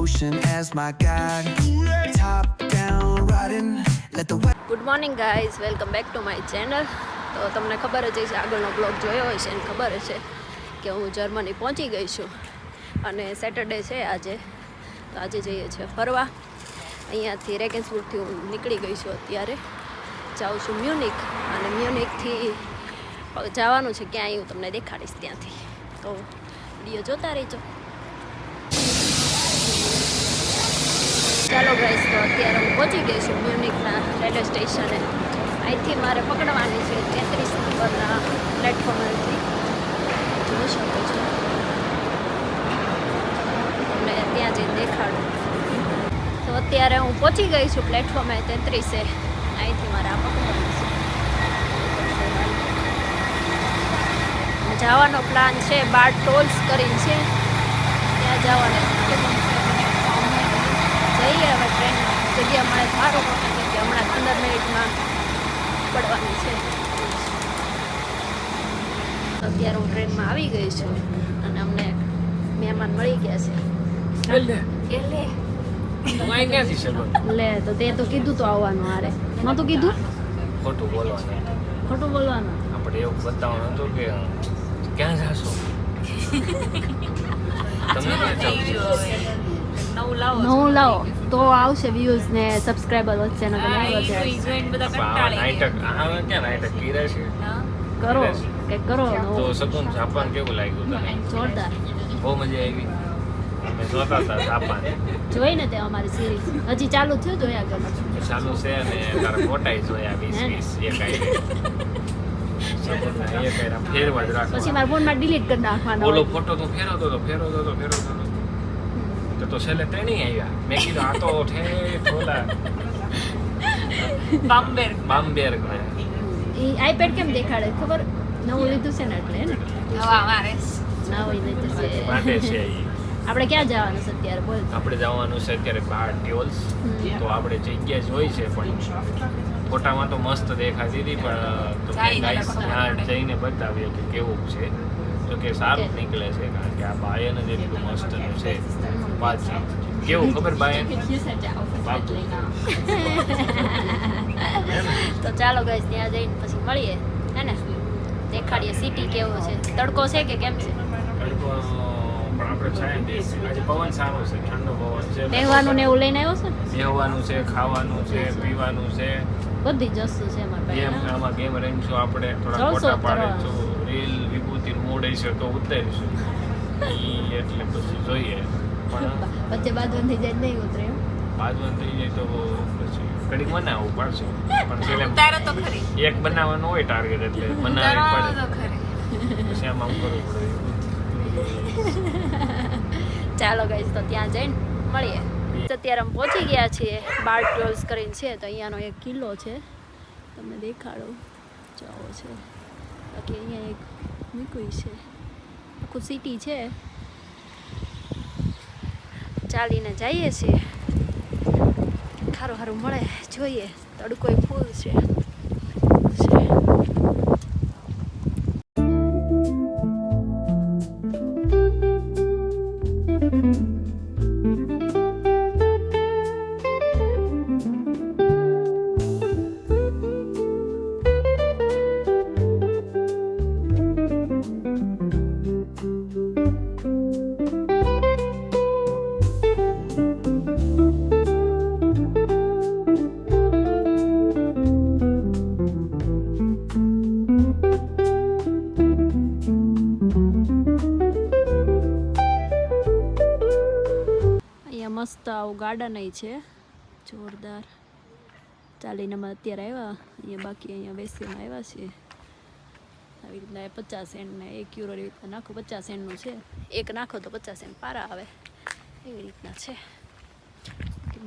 ocean as my guide. Top down riding, let the good morning guys, welcome back to my channel. તો તમને ખબર જ હશે, આગળનો બ્લોગ જોયો હશે અને ખબર હશે કે હું જર્મની પહોંચી ગઈ છું અને સેટરડે છે આજે. તો આજે જઈએ છીએ ફરવા. અહીંયાથી રેગન્સવુડથી હું નીકળી ગઈ છું, અત્યારે જાઉં છું મ્યુનિક અને મ્યુનિકથી જવાનું છે ક્યાંય, હું તમને દેખાડીશ ત્યાંથી. તો વિડીયો જોતા રહેજો. ચાલો ગાઈસ, તો અત્યારે હું પહોંચી ગઈ છું મ્યુનિકના રેલવે સ્ટેશને. અહીંથી મારે પકડવાની છે 33 નંબરના પ્લેટફોર્મથી. જોઈ શકો છો, તમને ત્યાં જઈને દેખાડું. તો અત્યારે હું પહોંચી ગઈ છું પ્લેટફોર્મે 33. અહીંથી મારે આ પકડવાનું છે. જવાનો પ્લાન છે બાર ટોલ્સ કરીને છે, ત્યાં જવાનું. જઈએ હવે ટ્રેનમાં. જગ્યા મળે સારું કે હમણાં 15 મિનિટમાં પડવાની છે. અત્યારે હું ટ્રેનમાં આવી ગઈ છું અને અમને મહેમાન મળી ગયા છે. લે તો તે તો કીધું તો આવવાનું. હારે નહોતું કીધું, ખોટું બોલવાનું. ખોટું બોલવાનું. આપણે એવું બતાવવાનું હતું કે ક્યાં જાશો તમે નવું લાવો તો આવશે વ્યૂઝ ને સબસ્ક્રાઇબર વચ્ચેનો તો નહીં વધે. કરો કે કરો. તો સગુન જાપાન કેવું લાગ્યું તને? જોરદાર, બહુ મજા આવી. અમે જોતા હતા જાપાન. જોઈને તે અમારી સિરીઝ હજી ચાલુ થયું, જોયા ગમે ચાલુ છે અને તારા ફોટા જોયા 20 એક ફેરવા જ રાખો. પછી મારા ફોનમાં ડિલીટ કરી નાખવાનો. ઓલો ફોટો તો ફેરવતો તો છેલ્લે ત્રણેય આવ્યા. મેં કીધું આ તો ઠેઠ ઓલા બામ્બેર્ગ ને ઈ આઈપેડ કેમ દેખાડે ખબર? નવું લીધું છે ને એટલે ને. નવું લીધું છે માટે છે ઈ. આપણે ક્યાં જવાનું છે અત્યારે? બોલ. આપણે જવાનું છે અત્યારે બાર ટ્યોલ્સ. તો આપણે જગ્યા જોઈ છે પણ ફોટામાં તો મસ્ત દેખાતી હતી, પણ તો ગાઈસ ત્યાં જઈને બતાવીએ કે કેવું છે. તો કે સારું નીકળે છે, કારણ કે આ બાયન જ એટલું મસ્તનું છે. પાછું કેવું ખબર બાયન? તો ચાલો ગાઈસ, ત્યાં જઈને પછી મળીએ, હે ને? દેખાડીએ સિટી કેવો છે. તડકો છે કે કેમ છે? તડકો પણ આપણે છાંય બેસી. આજે પવન સારો છે, ઠંડો પવન છે. રહેવાનું ને એવું લઈને આવ્યો છે? બેહવાનું છે, ખાવાનું છે, પીવાનું છે, બધી જ વસ્તુ છે અમારા પાસે. આમાં ગેમ રમીશું આપણે, થોડા ફોટા પાડીશું, રીલ વિભૂતિ મૂડ છે તો ઉતારીશું. એટલે પછી જોઈએ. પણ વચ્ચે બાજુ થઈ જાય નહીં ઉતરે. બાજુ થઈ જાય તો પછી કડીક બનાવવું પડશે. પણ છેલ્લે તો ખરી એક બનાવવાનું હોય ટાર્ગેટ, એટલે બનાવવી પડે. પછી આમાં કરવું પડે. ચાલો ગાઈસ, તો ત્યાં જઈને મળીએ. અત્યારે અમે પહોંચી ગયા છીએ બાર ટ્વેલ્સ કરીને છે. તો અહીંયાનો એક કિલ્લો છે, તમને દેખાડો. જાઓ છે બાકી અહીંયા એક મૂકવી છે, આખું સિટી છે. ચાલીને જઈએ છીએ, સારું મળે. જોઈએ, તડકો ફૂલ છે. મસ્ત આવું ગાર્ડન છે, જોરદાર. ચાલીને અમે અત્યારે આવ્યા અહીંયા, બાકી અહીંયા બેસીને આવ્યા છીએ. આવી રીતના 50 સેન્ટ ને 1 યુરો એવી રીતના નાખો. 50 સેન્ટનું છે, એક નાખો તો 50 સેન્ટ પારા આવે, એવી રીતના છે.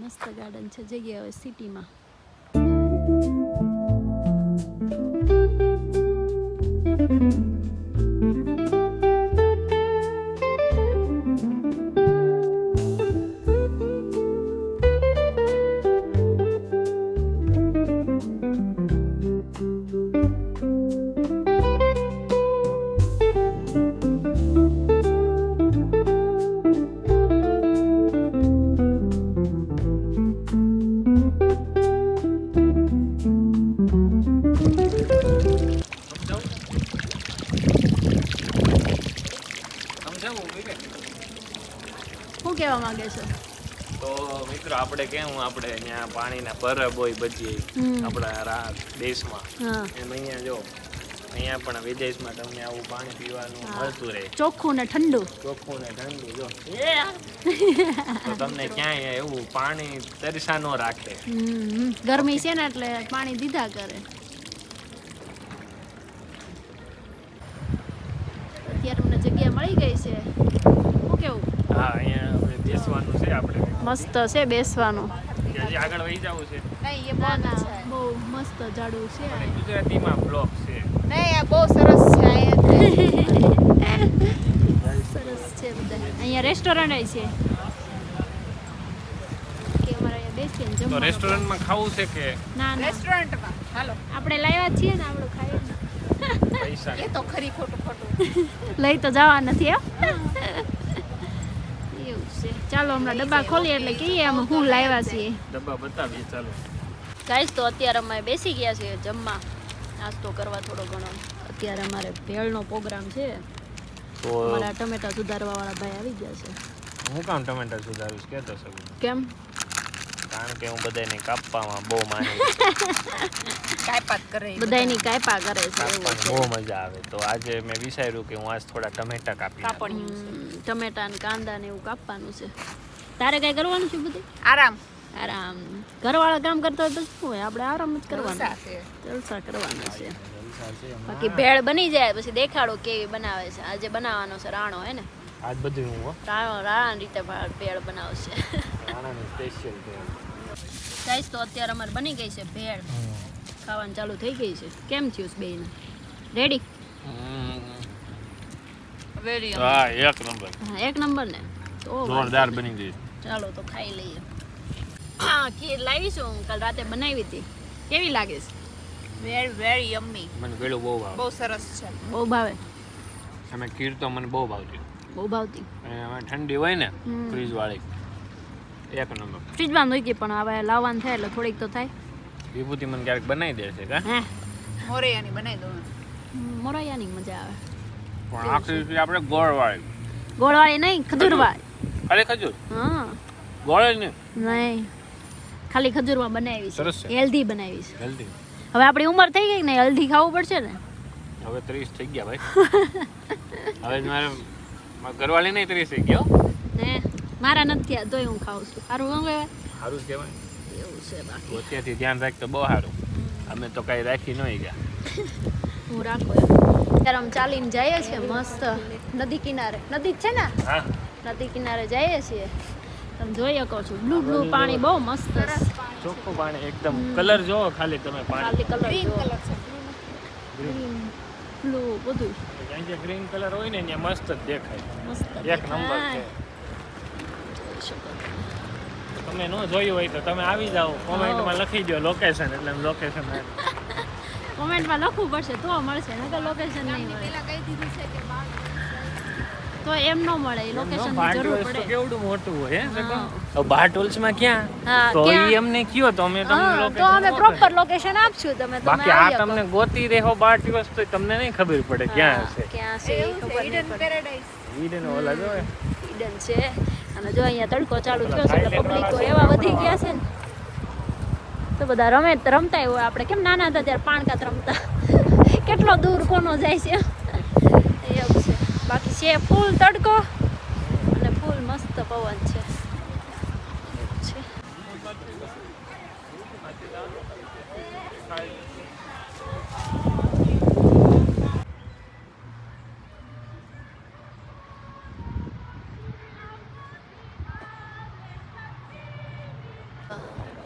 મસ્ત ગાર્ડન છે, જગ્યા હવે સિટીમાં. કહેવા માંગે છો? તો મિત્રો આપણે કેવું આપણે અહીંયા પાણીના પરબ હોય બધી આપણા દેશમાં હા એમ અહીંયા જો અહીંયા પણ વિદેશમાં તમને આવું પાણી પીવાનું મળતું રહે, ચોખ્ખું ને ઠંડુ. ચોખ્ખું ને ઠંડુ. જો તો તમને ક્યાંય એવું પાણી તરસા ન રાખે. ગરમી છે ને એટલે પાણી દીધા કરે. અત્યારે મને જગ્યા મળી ગઈ છે. શું કેવું? હા અહીંયા આપણે બેસવાનું છે, આપણે મસ્ત છે બેસવાનું. હજી આગળ વહી જવું છે. ના ના બહુ મસ્ત જાડું છે. અને ગુજરાતીમાં બ્લોક છે. સરસ છે બધા. અહીંયા રેસ્ટોરન્ટ છે કે અમારે અહીંયા બેસીએ ને તો જમવાનું. રેસ્ટોરન્ટમાં ખાવું છે કે ના ના રેસ્ટોરન્ટમાં હાલો આપણે લાવ્યા છીએ ને આપણું ખાઈએ પૈસા? એ તો ખરી ખોટું ખોટું લઈ તો જવા નથી એવું છે. ચાલો હમણાં ડબ્બા ખોલીએ એટલે કહીએ અમે શું લાવ્યા છીએ. ડબ્બા બતાવીએ ચાલો. ગાઈસ તો અત્યારે અમે બેસી ગયા છીએ જમવા, નાસ્તો કરવા થોડો ઘણો. અત્યારે અમારે ભેળનો પ્રોગ્રામ છે. તો અમારા ટમેટા સુધારવા વાળા ભાઈ આવી ગયા છે. હું કામ ટમેટા સુધારું છું કહેતો શકું? કેમ? કારણ કે હું બધાને કાપવામાં બહુ માનું કાયપાત કરે બધાયની કાયપા કરે છે એવું કાપવાની છે. બહુ મજા આવે. તો આજે મેં વિચાર્યું કે હું આજ થોડા ટમેટા કાપી નાખું. કાપડ ટમેટા ને કાંદા ને એવું કાપવાનું છે. તારે કઈ કરવાનું છે બધું? આરામ આરામ. ઘરવાળા કામ કરતા હોય તો શું હોય, આપણે આરામ જ કરવાનો, સાથે જલસા કરવાના છે. જલસા છે હમણાં. બાકી ભેળ બની જાય પછી દેખાડો કેવી બનાવે છે. આજે બનાવવાનો છે રાણો, હે ને? આજ બધું હું હો રાણાની રીતે ભેળ બનાવશે. રાણાની સ્પેશિયલ છે. ગાઈસ તો અત્યારે અમારે બની ગઈ છે ભેળ, ખાવાનું ચાલુ થઈ ગઈ છે. કેમ થયું બેન? રેડી? વેરી હા એક નંબર, હા એક નંબર ને. તો જોરદાર બની ગઈ. ચાલો તો ખાઈ લઈએ. હા ખીર લાવી છું, હું કાલ રાતે બનાવી હતી. કેવી લાગે છે? વેરી યમ્મી મને ગળ્યું બહુ ભાવે. બહુ સરસ છે બહુ ભાવે? અમે ખીર તો મને બહુ ભાવતી. બહુ ભાવતી. અને અમે ઠંડી હોય ને ફ્રીજ વાળી એક નંબર. ફ્રીજમાં મૂકી પણ હવે લાવવાનું થાય એટલે થોડીક તો થાય. વિભૂતિ મને ક્યારેક બનાવી દે છે કા? હે મોરૈયાની બનાવી દઉં મોરૈયાની મજા આવે. પણ આખરી આપણે ગોળ વાળી. ગોળવાળી નહીં, ખજૂરવાળી. ખાલી ખજૂર હા ગોળ જ ને નહીં, ખાલી ખજૂરમાં બનાવી સરસ છે. છે. હેલ્ધી બનાવી છે. જલ્દી. હવે આપણી ઉંમર થઈ ગઈ ને, હેલ્ધી ખાવું પડશે ને. હવે 30 થઈ ગયા ભાઈ. હવે જ મારા ઘરવાળી નહીં 30 થઈ ગયો. ને મારા નથી થયા તોય હું ખાઉં છું. સારું ન કહેવાય? સારું જ કહેવાય. એવું છે. બાકી તું અત્યારથી ધ્યાન રાખ તો બહુ સારું. અમે તો કાંઈ રાખી નહીં ગયા. હું રાખો એમ. ત્યારે અમે ચાલીને જઈએ છીએ મસ્ત નદી કિનારે. નદી જ છે ને? હા નદી કિનારે જઈએ છીએ. તમે જોઈ શકો છો બ્લુ બ્લુ પાણી બહુ મસ્ત છે. ચોખ્ખું પાણી એકદમ. કલર જોવો ખાલી તમે પાણી. ખાલી કલર ગ્રીન જો કલર છે બ્લુ બધું જ્યાં જ્યાં ગ્રીન કલર હોય ને ત્યાં મસ્ત જ દેખાય. મસ્ત એક નંબર છે. દેખાય. જોઈ શકો છો. તમે ન જોયું હોય તો તમે આવી જાઓ, કોમેન્ટમાં લખી દો લોકેશન, એટલે લોકેશન કોમેન્ટમાં લખવું પડશે તો મળશે, નકર લોકેશન નહીં મળે. પેલા કહી દીધું છે કે તો એમ ન મળે, એ લોકેશનની જરૂર પડે. કેવડું મોટું હોય હે હા. તો બારટોલ્સમાં ક્યાં? હા, તો ક્યાં? ઈ અમને કયો તો અમે તમને હા, તો location અમે આપે. પ્રોપર લોકેશન આપશું. તમે બાકી આ આવી શકો. તમને ગોતી રહેવો બારટોલ્સ તો તમને નહીં ખબર પડે ક્યાં હા, હશે. ક્યાં છે એ ખબર નહીં ઈડન પડે. પેરેડાઇઝ ઈડન ઓલા જો ઈડન છે. અને જો અહીંયા તડકો ચાલુ થયો છે એટલે પબ્લિકો એવા વધી ગયા છે ને, તો બધા રમતા હોય. આપણે કેમ નાના હતા ત્યારે પાણકાત રમતા. કેટલો દૂર કોનો જાય છે એવું છે. બાકી છે ફૂલ તડકો અને ફૂલ મસ્ત પવન છે.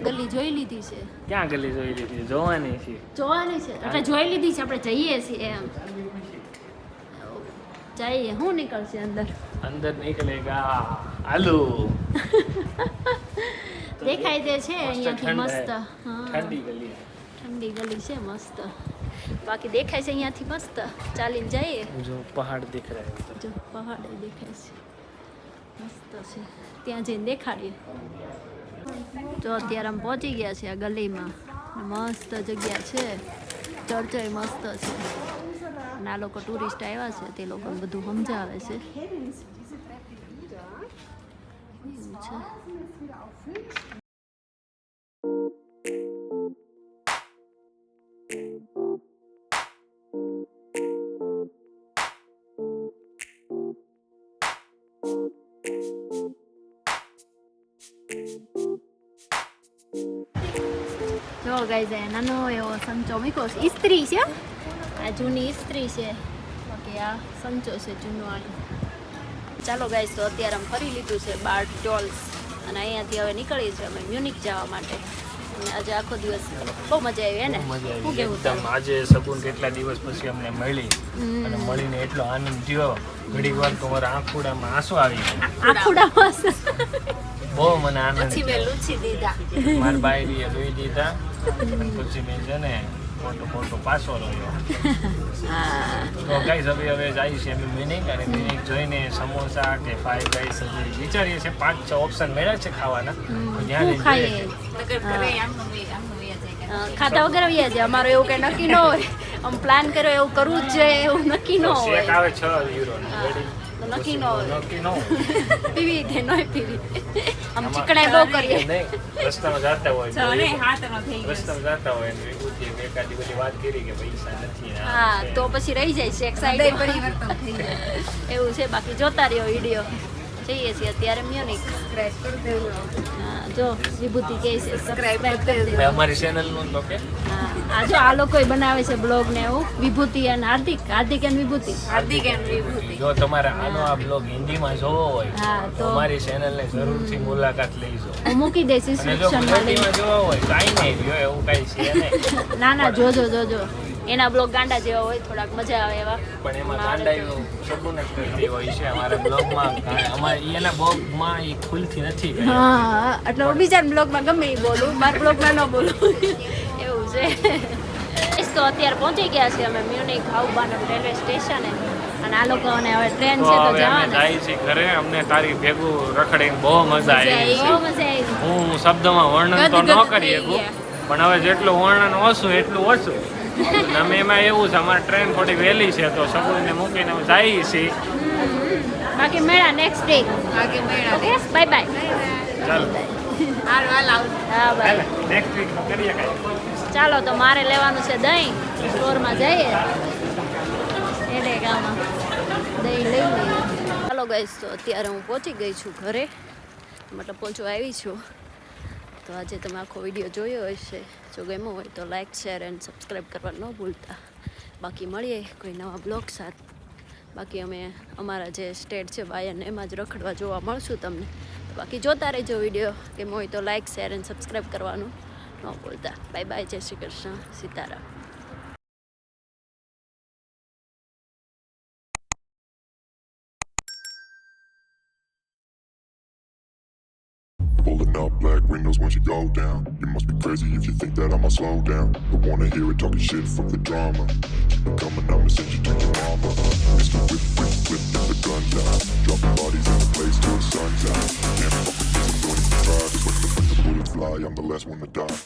ગલી જોઈ લીધી છે. ક્યાં ગલી જોઈ લીધી? જોવાની છે. જોવાની છે એટલે જોઈ લીધી છે. આપણે જઈએ છીએ એમ. જઈએ. શું નીકળશે અંદર? અંદર નીકળેગા આલુ. દેખાય દે છે અહીંયાથી મસ્ત. હા ઠંડી ગલી. ઠંડી ગલી છે મસ્ત. બાકી દેખાય છે અહીંયાથી મસ્ત. ચાલીને જઈએ. જો પહાડ દેખ રહા હે. જો પહાડ દેખાય છે મસ્ત છે. ત્યાં જઈને દેખાડીએ. તો અત્યારે અમે પહોંચી ગયા છે આ ગલીમાં. મસ્ત જગ્યા છે. ચર્ચય મસ્ત છે. અને આ લોકો ટુરિસ્ટ આવ્યા છે તે લોકોને બધું સમજાવે છે. છે. જો ગાઈઝ આ નાનો એવો સંચો મૂક્યો છે. ઇસ્ત્રી છે આ જૂની ઇસ્ત્રી છે, બાકી આ સંચો છે જૂનો વાળી. ચાલો ગાઈઝ તો અત્યારે અમે ફરી લીધું છે બાર ટોલ્સ અને અહીંયાથી હવે નીકળી છે અમે મ્યુનિક જવા માટે. અને આજે આખો દિવસ બહુ મજા આવી હે ને? શું કેવું એકદમ આજે સગુન કેટલા દિવસ પછી અમને મળી અને મળીને એટલો આનંદ થયો. ઘડી વાર તો મારા આંખોડામાં આંસુ આવી ગયા. આખુડામાં બહુ મને આનંદ પછી મેં લૂછી દીધા. મારા બાયરીએ લઈ દીધા અને પછી મેં છે ને ખોટો પાછો રહ્યો. તો ગાઈસ હવે જાય છે અમે મ્યુનિક અને મ્યુનિક જોઈને સમોસા કે ફાઈવ ગાઈસ વિચારીએ છીએ 5-6 ઓપ્શન મળ્યા છે ખાવાના. ત્યાં લઈને ખાઈએ જઈએ. નકર ઘરે આમનું વયા જાય. ખાતા વગર વ્યા છે. અમારો એવું કઈ નક્કી ન હોય. આમ પ્લાન કર્યો એવું કરવું જ જોઈએ એવું નક્કી ન શેક હોય. આવે 6 યુરો રેડી તો નક્કી ન હોય. નક્કી ન હોય. પીવી કે ન પીવી. આમ ચીકણાઈ બહુ કરીએ. નહીં, રસ્તામાં જાતા હોય ચાલે હાથનો થઈ ગયો. રસ્તામાં જાતા હોય ને વિભૂતિ એકાદી બધી વાત કરી કે પૈસા નથી ને આમ હા છે. તો પછી રહી જાય છે એક હૃદય સાઈડ પરિવર્તન થઈ જાય. એવું છે. બાકી જોતા રહ્યો વિડીયો. જઈએ છીએ અત્યારે મ્યુનિક. સબસ્ક્રાઇબ કરી દેજો. હા જો વિભૂતિ કહે છે સબસ્ક્રાઇબ સબસ્ક્રાઇબ કરી કરી દેજો. હવે અમારી ચેનલનું તો કે હા આ જો આ લોકોય બનાવે છે બ્લોગ ને એવું. વિભૂતિ અને હાર્દિક અને વિભૂતિ. હાર્દિક એન્ડ વિભૂતિ. જો તમારે આનો આ બ્લોગ હિન્દીમાં જોવો હોય હા તો અમારી ચેનલને જરૂરથી મુલાકાત લેજો. હું મૂકી દઈશ અને જો ડિસ્ક્રિપ્શનમાં લિંક. ગુજરાતીમાં જોવા હોય કાંઈ નહીં જો એવું કાંઈ છે નહીં. ના ના જોજો એના બ્લોગ ગાંડા જેવા હોય, થોડાક મજા આવે એવા. પણ એમાં ગાંડાઈનું સબૂન જ કરતી હોય છે અમારા બ્લોગમાં. અમારે એના બ્લોગમાં એ ખુલતી નથી કઈ. હા એટલે હું બીજા બ્લોગમાં ગમે એ બોલું, મારા બ્લોગમાં ન બોલું એવું છે. તો અત્યારે પહોંચી ગયા છીએ અમે મ્યુનિક હાઉબાનમ રેલવે સ્ટેશને અને આ લોકોને હવે ટ્રેન તો છે તો હવે અમે જવાના. જાય છે ઘરે. અમને તારી ભેગું રખડીને બહુ મજા આવી બહુ છે. મજા આવી. હું શબ્દમાં વર્ણન તો ન ગદગદ કરી થઈ શકું, ગયા. પણ હવે જેટલું વર્ણન ઓછું એટલું ઓછું. અમે એમાં એવું છે અમારી ટ્રેન થોડી વહેલી છે તો સબૂને મૂકીને અમે જઈએ છીએ. બાકી મેળા નેક્સ્ટ ડે. આગે મેળા. Okay bye bye. ચાલો હાલ આવજો. હા બાય. નેક્સ્ટ વીક કરીએ કાંઈ. ચાલો તો મારે લેવાનું છે દહીં. સ્ટોરમાં જઈએ એને ગામમાં દહીં લઈ લઈએ. ચાલો ગઈશ તો અત્યારે હું પહોંચી ગઈ છું ઘરે, મતલબ પહોંચવા આવી છું. તો આજે તમે આખો વિડીયો જોયો હશે. જો ગમ્યો હોય તો લાઇક શેર એન્ડ સબસ્ક્રાઈબ કરવા ન ભૂલતા. બાકી મળીએ કોઈ નવા બ્લોગ સાથે. બાકી અમે અમારા જે સ્ટેટ છે બાયન એમાં જ રખડવા જોવા મળશું તમને. તો બાકી જોતા રહેજો વિડીયો. કેમ હોય તો લાઇક શેર એન્ડ સબસ્ક્રાઈબ કરવાનું ન ભૂલતા. Bye bye. જય Shri Krishna. Sitaram. Pulling up black windows once you go down. You must be crazy if you think that I'ma slow down. Don't wanna hear it talking shit, fuck the drama. Keep it coming, I'ma send you to your mama. Mr. Whip, whip, whip, get the guns out. Dropping bodies in the place till the sun's out. Can't fuck with me, I'm going to try. Just when the bullets fly, I'm the last one to die.